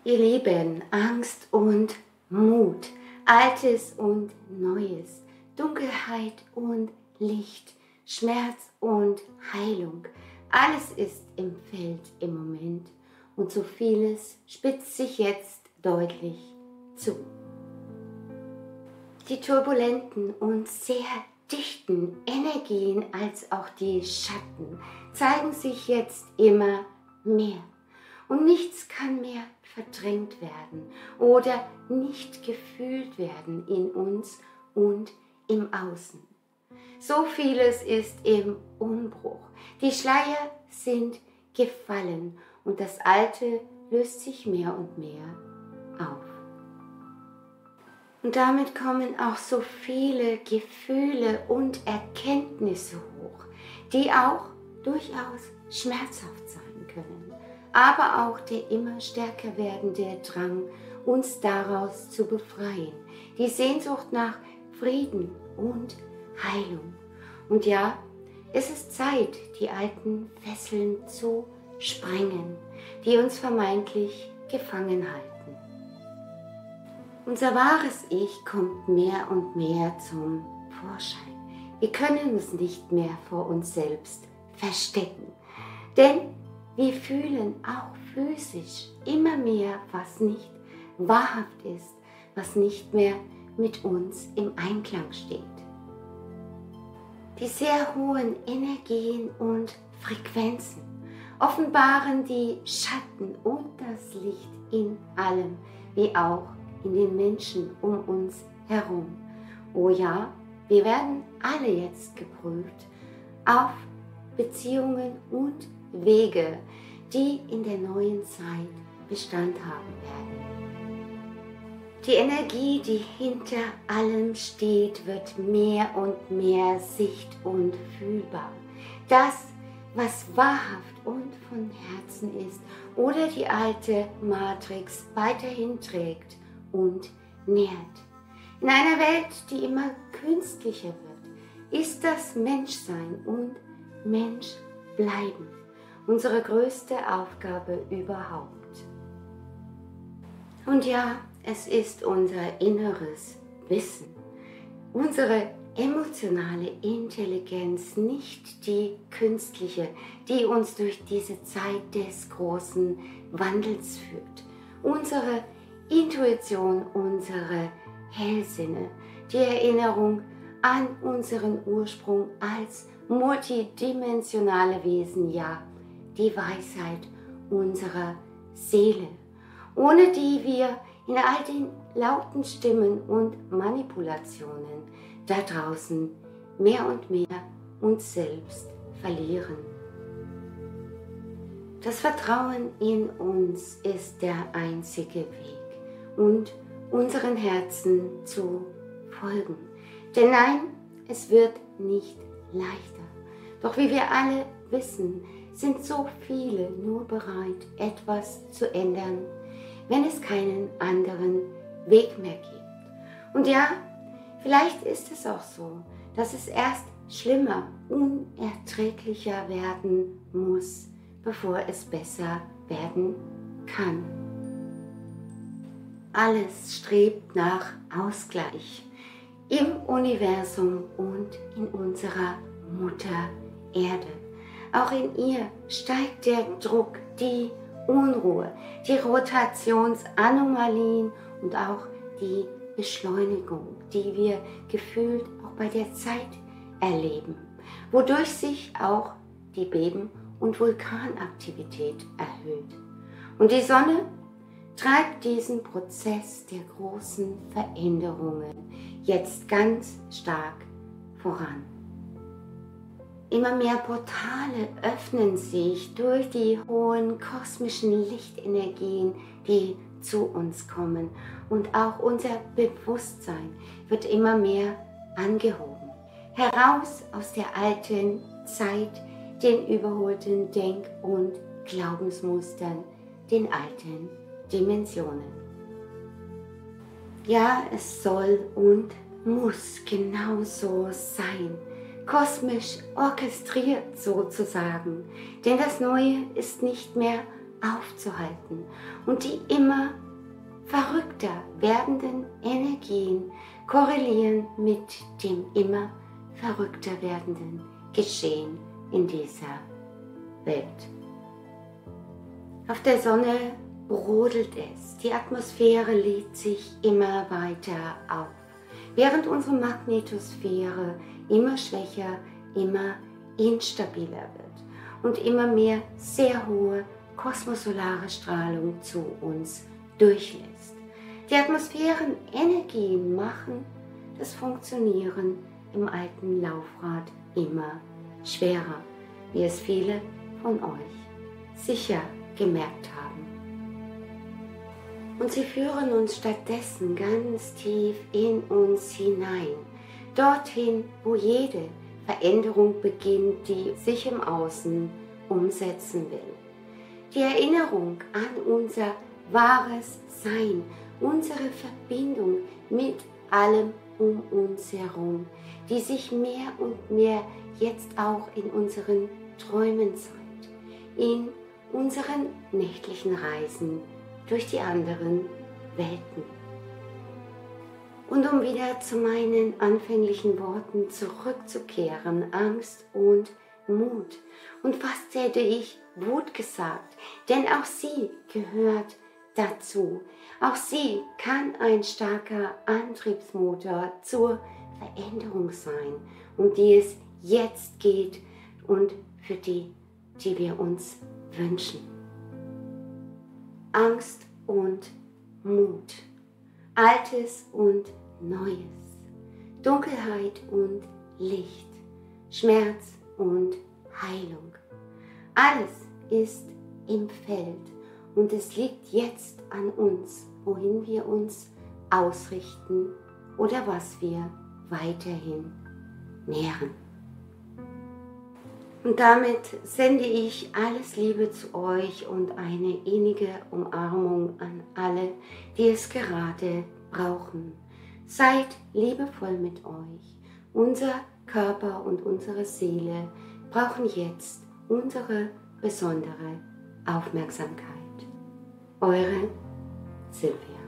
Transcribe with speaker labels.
Speaker 1: Ihr Lieben, Angst und Mut, Altes und Neues, Dunkelheit und Licht, Schmerz und Heilung, alles ist im Feld im Moment und so vieles spitzt sich jetzt deutlich zu. Die turbulenten und sehr dichten Energien als auch die Schatten zeigen sich jetzt immer mehr. Und nichts kann mehr verdrängt werden oder nicht gefühlt werden in uns und im Außen. So vieles ist im Umbruch. Die Schleier sind gefallen und das Alte löst sich mehr und mehr auf. Und damit kommen auch so viele Gefühle und Erkenntnisse hoch, die auch durchaus schmerzhaft sein können, aber auch der immer stärker werdende Drang, uns daraus zu befreien, die Sehnsucht nach Frieden und Heilung. Und ja, es ist Zeit, die alten Fesseln zu sprengen, die uns vermeintlich gefangen halten. Unser wahres Ich kommt mehr und mehr zum Vorschein. Wir können uns nicht mehr vor uns selbst verstecken, denn wir fühlen auch physisch immer mehr, was nicht wahrhaft ist, was nicht mehr mit uns im Einklang steht. Die sehr hohen Energien und Frequenzen offenbaren die Schatten und das Licht in allem, wie auch in den Menschen um uns herum. Oh ja, wir werden alle jetzt geprüft auf Beziehungen und Wege, die in der neuen Zeit Bestand haben werden. Die Energie, die hinter allem steht, wird mehr und mehr sicht- und fühlbar. Das, was wahrhaft und von Herzen ist oder die alte Matrix weiterhin trägt und nährt. In einer Welt, die immer künstlicher wird, ist das Menschsein und Menschbleiben unsere größte Aufgabe überhaupt. Und ja, es ist unser inneres Wissen, unsere emotionale Intelligenz, nicht die künstliche, die uns durch diese Zeit des großen Wandels führt. Unsere Intuition, unsere Hellsinne, die Erinnerung an unseren Ursprung als multidimensionale Wesen, ja, die Weisheit unserer Seele, ohne die wir in all den lauten Stimmen und Manipulationen da draußen mehr und mehr uns selbst verlieren. Das Vertrauen in uns ist der einzige Weg und unseren Herzen zu folgen. Denn nein, es wird nicht leichter. Doch wie wir alle wissen, sind so viele nur bereit, etwas zu ändern, wenn es keinen anderen Weg mehr gibt. Und ja, vielleicht ist es auch so, dass es erst schlimmer, unerträglicher werden muss, bevor es besser werden kann. Alles strebt nach Ausgleich im Universum und in unserer Mutter Erde. Auch in ihr steigt der Druck, die Unruhe, die Rotationsanomalien und auch die Beschleunigung, die wir gefühlt auch bei der Zeit erleben, wodurch sich auch die Beben- und Vulkanaktivität erhöht. Und die Sonne treibt diesen Prozess der großen Veränderungen jetzt ganz stark voran. Immer mehr Portale öffnen sich durch die hohen kosmischen Lichtenergien, die zu uns kommen, und auch unser Bewusstsein wird immer mehr angehoben. Heraus aus der alten Zeit, den überholten Denk- und Glaubensmustern, den alten Dimensionen. Ja, es soll und muss genau so sein, kosmisch orchestriert sozusagen, denn das Neue ist nicht mehr aufzuhalten und die immer verrückter werdenden Energien korrelieren mit dem immer verrückter werdenden Geschehen in dieser Welt. Auf der Sonne brodelt es, die Atmosphäre lädt sich immer weiter auf, während unsere Magnetosphäre immer schwächer, immer instabiler wird und immer mehr sehr hohe kosmosolare Strahlung zu uns durchlässt. Die Atmosphärenenergien machen das Funktionieren im alten Laufrad immer schwerer, wie es viele von euch sicher gemerkt haben. Und sie führen uns stattdessen ganz tief in uns hinein, dorthin, wo jede Veränderung beginnt, die sich im Außen umsetzen will. Die Erinnerung an unser wahres Sein, unsere Verbindung mit allem um uns herum, die sich mehr und mehr jetzt auch in unseren Träumen zeigt, in unseren nächtlichen Reisen durch die anderen Welten. Und um wieder zu meinen anfänglichen Worten zurückzukehren, Angst und Mut. Und fast hätte ich Wut gesagt, denn auch sie gehört dazu. Auch sie kann ein starker Antriebsmotor zur Veränderung sein, um die es jetzt geht und für die wir uns wünschen. Angst und Mut, Altes und Neues, Dunkelheit und Licht, Schmerz und Heilung. Alles ist im Feld und es liegt jetzt an uns, wohin wir uns ausrichten oder was wir weiterhin nähren. Und damit sende ich alles Liebe zu euch und eine innige Umarmung an alle, die es gerade brauchen. Seid liebevoll mit euch. Unser Körper und unsere Seele brauchen jetzt unsere besondere Aufmerksamkeit. Eure Silvia.